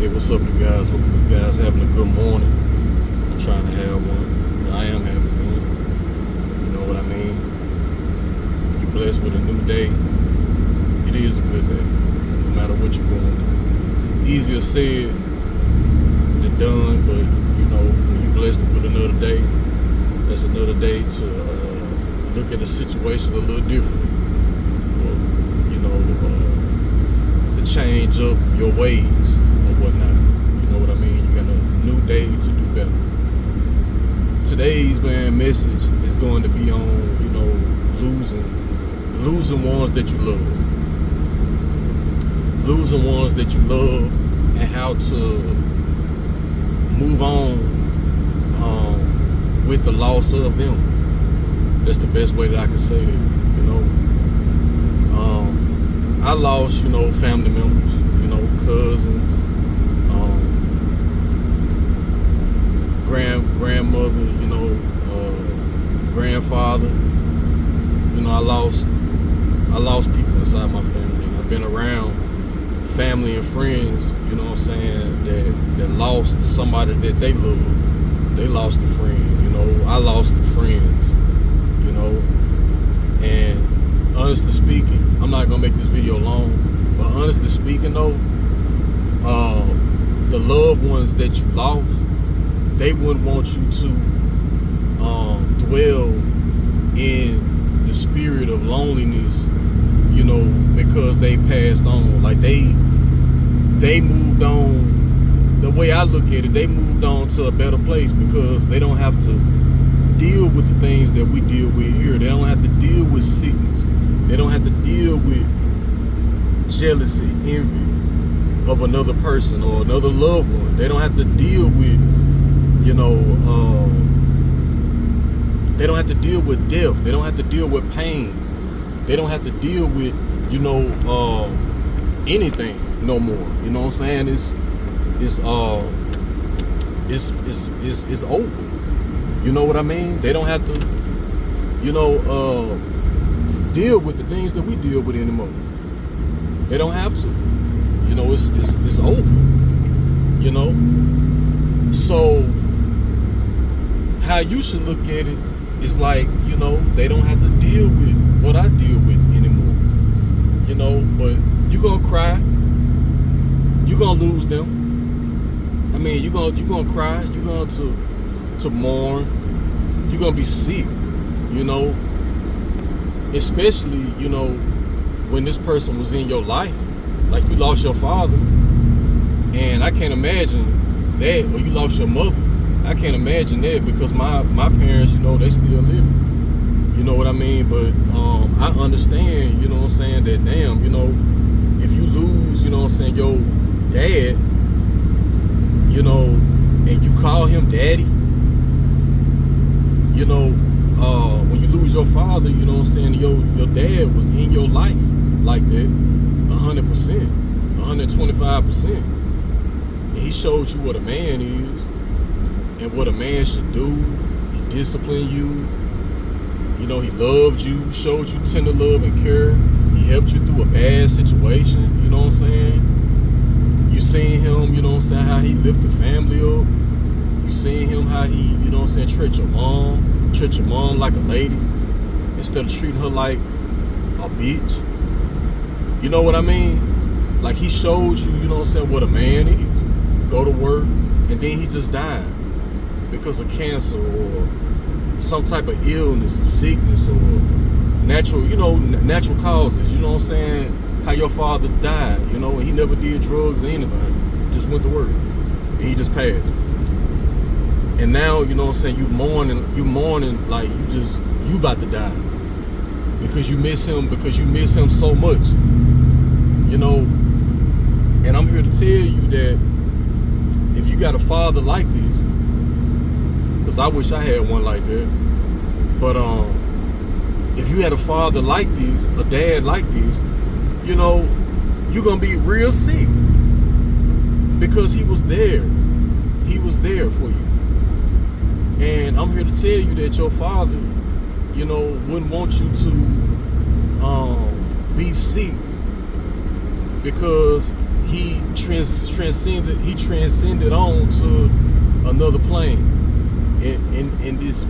Hey, what's up, you guys? Hope you guys having a good morning. I'm trying to have one. I am having one. You know what I mean? When you're blessed with a new day, it is a good day, no matter what you're going through. Easier said than done, but you know, when you're blessed with another day, that's another day to look at the situation a little different. Or, you know, to change up your ways or whatnot. You know what I mean? You got a new day to do better. Today's message is going to be on, you know, losing ones that you love. Losing ones that you love and how to move on with the loss of them. That's the best way that I can say that, you know. I lost, you know, family members, you know, cousins, grandmother, you know, grandfather. You know, I lost people inside my family. And I've been around family and friends, you know what I'm saying, that lost somebody that they loved. They lost a friend, you know. I lost the friends, you know. And honestly speaking, I'm not gonna make this video long, but honestly speaking though, the loved ones that you lost, they wouldn't want you to dwell in the spirit of loneliness, you know, because they passed on. Like they moved on. The way I look at it, they moved on to a better place because they don't have to deal with the things that we deal with here. They don't have to deal with sickness. They don't have to deal with jealousy, envy of another person or another loved one. They don't have to deal with, you know, they don't have to deal with death. They don't have to deal with pain. They don't have to deal with, you know, anything no more. You know what I'm saying? It's over. You know what I mean? They don't have to, you know, deal with the things that we deal with anymore. They don't have to. You know, it's over. You know? So how you should look at it is like, you know, they don't have to deal with what I deal with anymore. You know, but you're gonna cry. You're gonna lose them. I mean, you're gonna cry. You're going to mourn. You're gonna be sick. You know, especially, you know, when this person was in your life, like you lost your father, and I can't imagine that, or you lost your mother. I can't imagine that because my parents, you know, they still living. You know what I mean? But I understand, you know what I'm saying, that damn, you know, if you lose, you know what I'm saying, your dad, you know, and you call him daddy, you know, when you lose your father, you know what I'm saying, your dad was in your life like that, 100%, 125%. And he showed you what a man is and what a man should do. He disciplined you. You know, he loved you, showed you tender love and care. He helped you through a bad situation, you know what I'm saying? You seen him, you know what I'm saying, how he lift the family up. You seen him how he, you know what I'm saying, treat your mom like a lady instead of treating her like a bitch. You know what I mean? Like he showed you, you know what I'm saying, what a man is. Go to work, and then he just died because of cancer or some type of illness or sickness or natural, you know, natural causes. You know what I'm saying? How your father died, you know, and he never did drugs or anything. Just went to work. And he just passed. And now, you know what I'm saying, you mourning like you about to die. Because you miss him so much. You know, and I'm here to tell you that if you got a father like this, because I wish I had one like that, but if you had a father like this, a dad like this, you know, you're gonna be real sick because he was there for you. And I'm here to tell you that your father, you know, wouldn't want you to be sick because he transcended on to another plane in this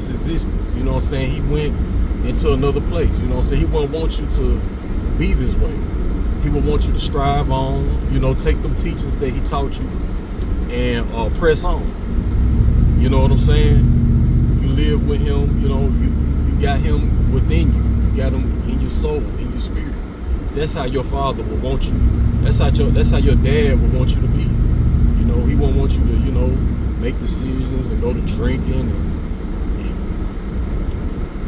existence. You know what I'm saying? He went into another place. You know what I'm saying? He wouldn't want you to be this way. He would want you to strive on, take them teachings that he taught you and press on. You know what I'm saying? You live with him, you got him within you. You got him in your soul, in your spirit. That's how your father will want you. That's how your dad will want you to be. He won't want you to, make decisions and go to drinking and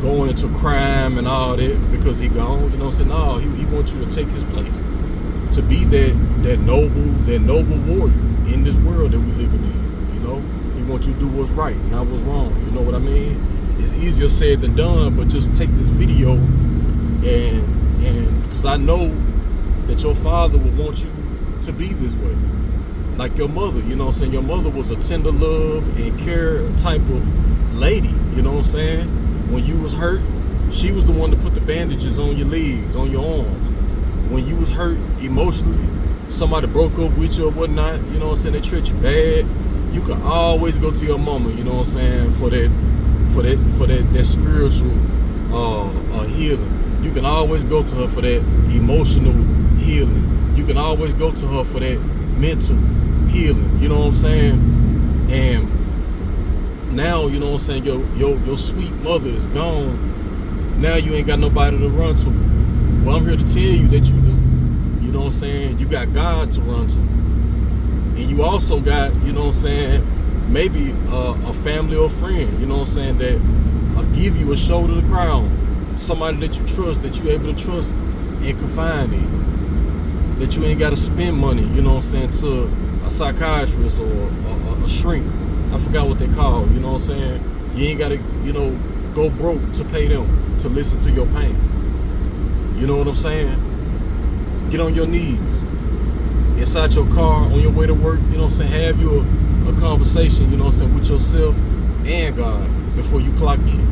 going into crime and all that because he gone. You know what I'm saying? No, he wants you to take his place. To be that noble warrior in this world that we living in. He wants you to do what's right, not what's wrong. You know what I mean? It's easier said than done, but just take this video and because I know that your father would want you to be this way. Like your mother, you know what I'm saying? Your mother was a tender love and care type of lady, you know what I'm saying? When you was hurt, she was the one to put the bandages on your legs, on your arms. When you was hurt emotionally, somebody broke up with you or whatnot, you know what I'm saying? They treat you bad. You can always go to your mama, you know what I'm saying, for that spiritual healing. You can always go to her for that emotional healing. You can always go to her for that mental healing. You know what I'm saying? And now, you know what I'm saying, your sweet mother is gone. Now you ain't got nobody to run to. Well, I'm here to tell you that you do. You know what I'm saying? You got God to run to. And you also got, you know what I'm saying, maybe a family or friend, you know what I'm saying, that give you a shoulder to cry on. Somebody that you trust, that you're able to trust and confide in. That you ain't got to spend money, you know what I'm saying, to a psychiatrist or a shrink. I forgot what they call, you know what I'm saying. You ain't got to, go broke to pay them to listen to your pain. You know what I'm saying? Get on your knees. Inside your car, on your way to work, you know what I'm saying? Have you a conversation, you know what I'm saying, with yourself and God before you clock in.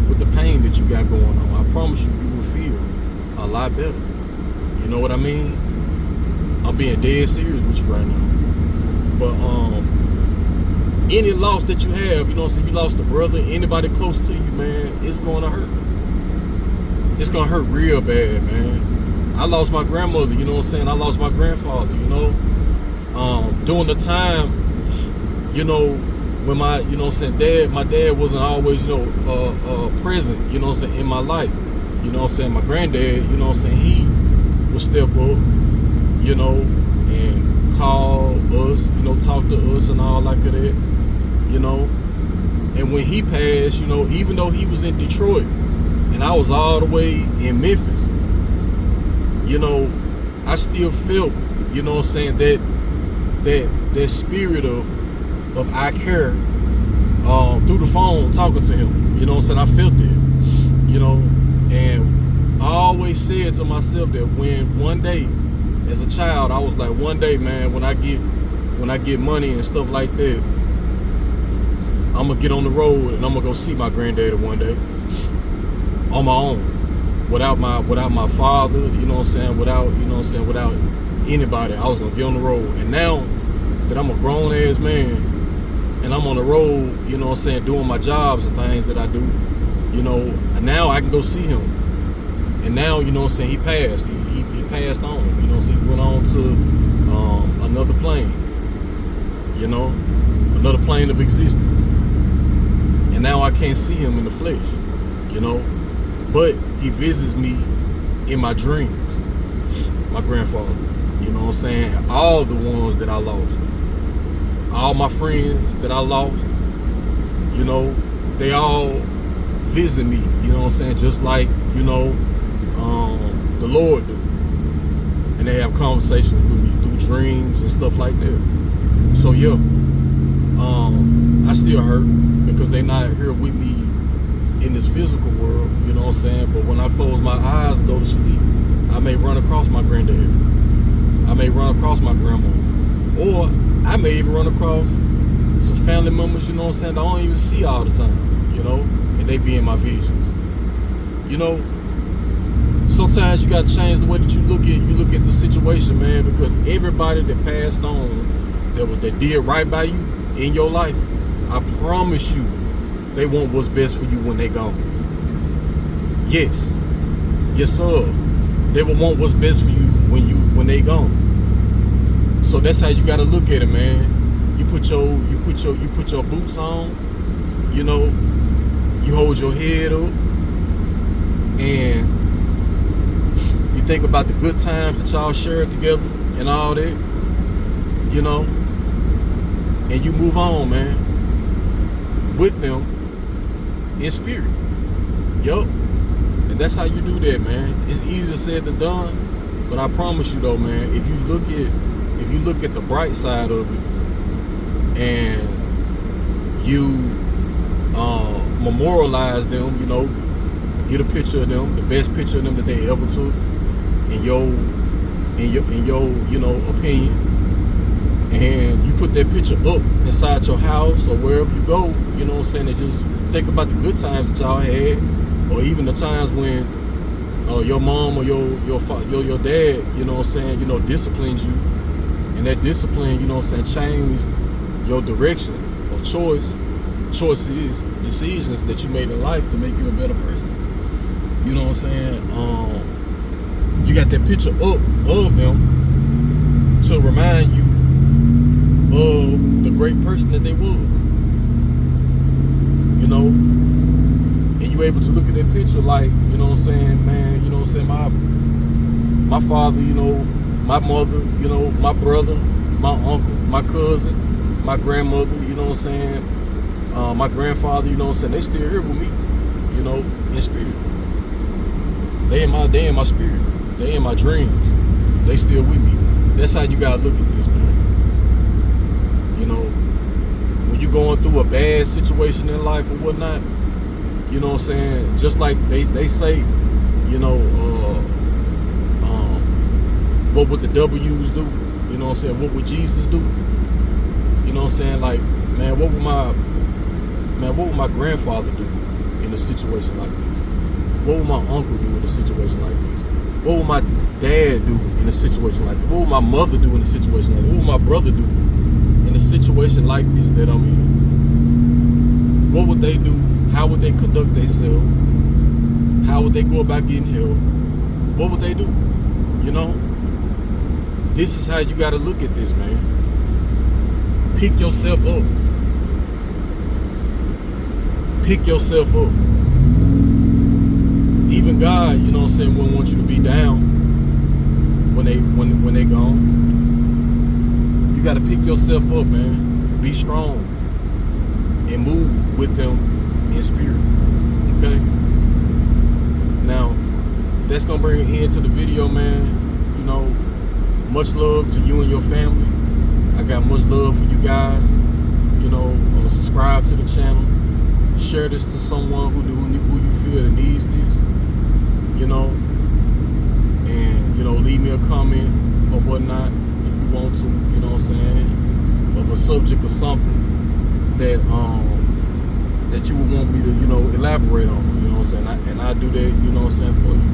With the pain that you got going on. I promise you, you will feel a lot better. You know what I mean? I'm being dead serious with you right now. But any loss that you have, you know what I'm saying, you lost a brother, anybody close to you, man, it's gonna hurt. It's gonna hurt real bad, man. I lost my grandmother, you know what I'm saying? I lost my grandfather, during the time, when my, you know what I'm saying, my dad wasn't always, present, you know what I'm saying, in my life. You know what I'm saying? My granddad, you know what I'm saying, he would step up, and call us, talk to us and all like that, And when he passed, even though he was in Detroit and I was all the way in Memphis, I still felt, you know what I'm saying, that spirit of I care through the phone talking to him. You know what I'm saying? I felt it, and I always said to myself that when one day as a child, I was like, one day, man, when I get money and stuff like that, I'm gonna get on the road and I'm gonna go see my granddaddy one day on my own. Without my father, you know what I'm saying, without anybody, I was gonna get on the road. And now that I'm a grown ass man and I'm on the road, you know what I'm saying, doing my jobs and things that I do, now I can go see him. And now, you know what I'm saying, he passed. He passed on, you know what I'm saying, he went on to another plane, another plane of existence. And now I can't see him in the flesh, but he visits me in my dreams, my grandfather, you know what I'm saying? All the ones that I lost, all my friends that I lost, they all visit me, you know what I'm saying? Just like, the Lord do. And they have conversations with me through dreams and stuff like that. So yeah, I still hurt because they not here with me in this physical world, you know what I'm saying? But when I close my eyes and go to sleep, I may run across my granddad. I may run across my grandma. Or I may even run across some family members, you know what I'm saying, that I don't even see all the time, and they be in my visions. sometimes you gotta change the way that you look at the situation, man, because everybody that passed on, that did right by you in your life, I promise you, they want what's best for you when they gone. Yes, sir. They will want what's best for you when they gone. So that's how you gotta look at it, man. You put your boots on, you know, you hold your head up, and you think about the good times that y'all shared together and all that, you know, and you move on, man, with them in spirit. Yup. And that's how you do that, man. It's easier said than done, but I promise you though, man, if you look at the bright side of it, and you memorialize them, you know, get a picture of them, the best picture of them that they ever took, in your you know, opinion, and you put that picture up inside your house or wherever you go, you know what I'm saying, and just think about the good times that y'all had, or even the times when your mom or your dad, you know what I'm saying, you know, disciplined you, and that discipline, you know what I'm saying, changed your direction of choices, decisions that you made in life to make you a better person. You know what I'm saying? You got that picture up of them to remind you of the great person that they were. You know? And you able to look at that picture like, you know what I'm saying, man, you know what I'm saying, my father, you know, my mother, you know, my brother, my uncle, my cousin, my grandmother, you know what I'm saying, my grandfather, you know what I'm saying, they still here with me, you know, in spirit. They in my spirit. They in my dreams. They still with me. That's how you gotta look at this, man. You know, when you're going through a bad situation in life or whatnot, you know what I'm saying, just like they say, you know, what would the W's do? You know what I'm saying? What would Jesus do? You know what I'm saying? Like, man, what would my grandfather do in a situation like this? What would my uncle do in a situation like this? What would my dad do in a situation like this? What would my mother do in a situation like this? What would my brother do in a situation like this that I'm in? What would they do? How would they conduct themselves? How would they go about getting help? What would they do? You know? This is how you got to look at this, man. Pick yourself up. Pick yourself up. Even God, you know what I'm saying, wouldn't want you to be down when they gone. You got to pick yourself up, man. Be strong and move with them in spirit. Okay? Now, that's going to bring an end to the video, man. You know, much love to you and your family. I got much love for you guys. You know, subscribe to the channel. Share this to someone who you feel that needs this. You know, and, you know, leave me a comment or whatnot if you want to, you know what I'm saying, of a subject or something that that you would want me to, you know, elaborate on, you know what I'm saying, and I do that, you know what I'm saying, for you.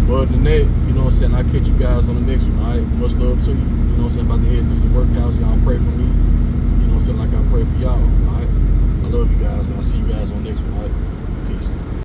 But other than that, you know what I'm saying, I'll catch you guys on the next one, alright? Much love to you, you know what I'm saying, about to head to this workhouse. Y'all pray for me, you know what I'm saying, like I pray for y'all, alright? I love you guys, man. I'll see you guys on the next one, alright?